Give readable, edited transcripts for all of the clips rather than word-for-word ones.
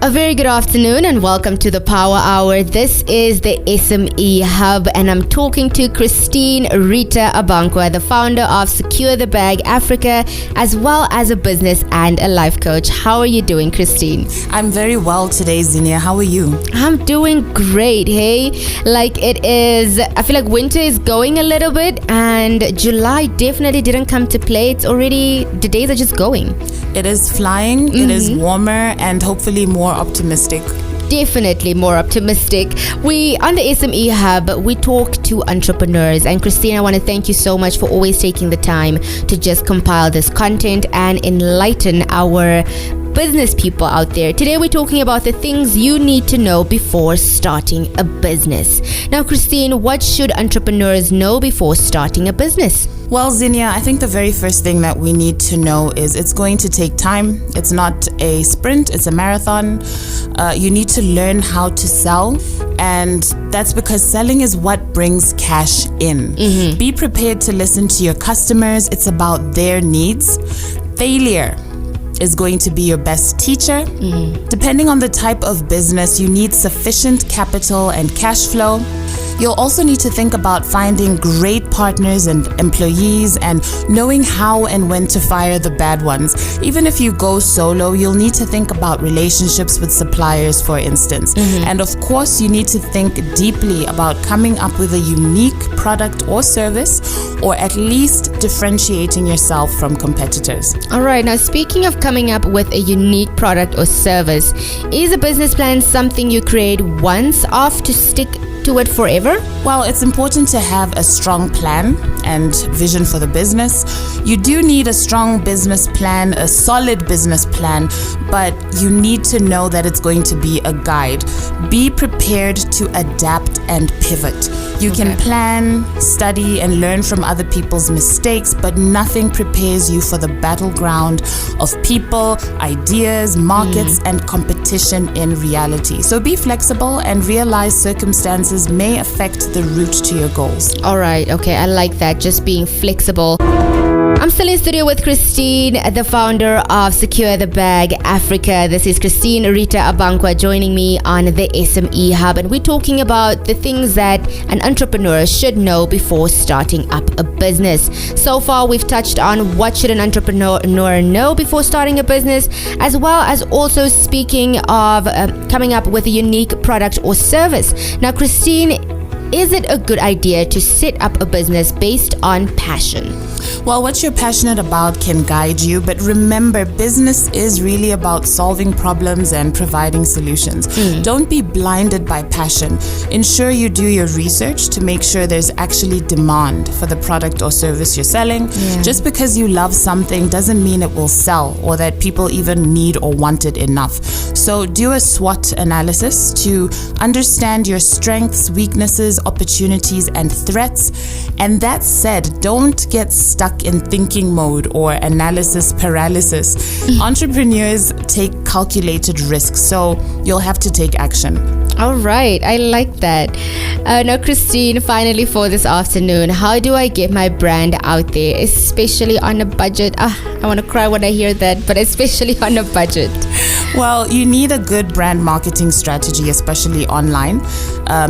A very good afternoon and welcome to the Power Hour. This is the SME Hub and I'm talking to Christine Rita Abankwa, the founder of Secure the Bag Africa, as well as a business and a life coach. How are you doing, Christine? I'm very well today, Zinia. How are you? I'm doing great, hey? I feel like winter is going a little bit and July definitely didn't come to play. The days are just going. It is flying, It is warmer and hopefully more optimistic. Definitely more optimistic. We, on the SME Hub, we talk to entrepreneurs. And Christine, I want to thank you so much for always taking the time to just compile this content and enlighten our business people out there. Today we're talking about the things you need to know before starting a business. Now, Christine, what should entrepreneurs know before starting a business? Well, Zinia, I think the very first thing that we need to know is it's going to take time. It's not a sprint, it's a marathon. You need to learn how to sell, and that's because selling is what brings cash in. Be prepared to listen to your customers. It's about their needs. Failure is going to be your best teacher. Depending on the type of business, you need sufficient capital and cash flow. You'll also need to think about finding great partners and employees and knowing how and when to fire the bad ones. Even if you go solo, you'll need to think about relationships with suppliers, for instance. And of course, you need to think deeply about coming up with a unique product or service, or at least differentiating yourself from competitors. All right, now speaking of coming up with a unique product or service, is a business plan something you create once off to stick to it forever? Well, it's important to have a strong plan and vision for the business. You do need a strong business plan, a solid business plan, but you need to know that it's going to be a guide. Be prepared to adapt and pivot. You can plan, study, and learn from other people's mistakes, but nothing prepares you for the battleground of people, ideas, markets, and competition in reality. So be flexible and realize circumstances may affect the route to your goals. All right, okay, I like that, just being flexible. I'm still in studio with Christine, the founder of Secure the Bag Africa. This is Christine Rita Abankwa joining me on the SME Hub, and we're talking about the things that an entrepreneur should know before starting up a business. So far, we've touched on what should an entrepreneur know before starting a business, as well as also speaking of coming up with a unique product or service. Now, Christine, is it a good idea to set up a business based on passion? Well, what you're passionate about can guide you, but remember, business is really about solving problems and providing solutions. Don't be blinded by passion. Ensure you do your research to make sure there's actually demand for the product or service you're selling. Just because you love something doesn't mean it will sell or that people even need or want it enough. So do a SWOT analysis to understand your strengths, weaknesses, opportunities, and threats. And that said, don't get stuck in thinking mode or analysis paralysis. Entrepreneurs take calculated risks, so you'll have to take action. All right, I like that. Now, Christine, finally for this afternoon, how do I get my brand out there, especially on a budget? I want to cry when I hear that, but especially on a budget. Well, you need a good brand marketing strategy, especially online,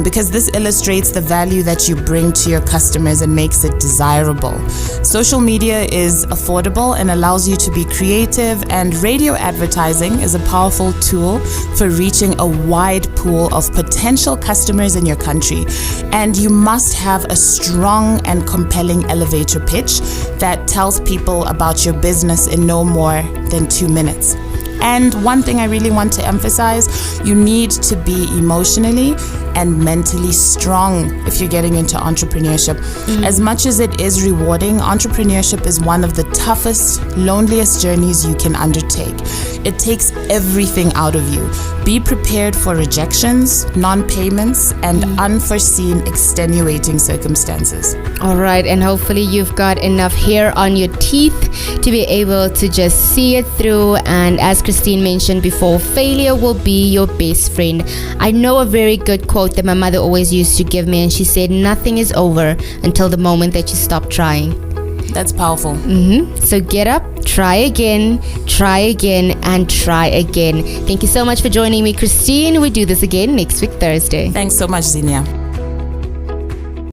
because this illustrates the value that you bring to your customers and makes it desirable. Social media is affordable and allows you to be creative, and radio advertising is a powerful tool for reaching a wide pool of potential customers in your country. And you must have a strong and compelling elevator pitch that tells people about your business in no more than 2 minutes. And one thing I really want to emphasize, you need to be emotionally and mentally strong if you're getting into entrepreneurship. As much as it is rewarding, entrepreneurship is one of the toughest, loneliest journeys you can undertake. It takes everything out of you. Be prepared for rejections, non-payments, and unforeseen extenuating circumstances. All right, and hopefully you've got enough hair on your teeth to be able to just see it through. And as Christine mentioned before, failure will be your best friend. I know a very good quote that my mother always used to give me, and she said, nothing is over until the moment that you stop trying. That's powerful. So get up, try again, and try again. Thank you so much for joining me, Christine. We do this again next week, Thursday. Thanks so much, Zinia.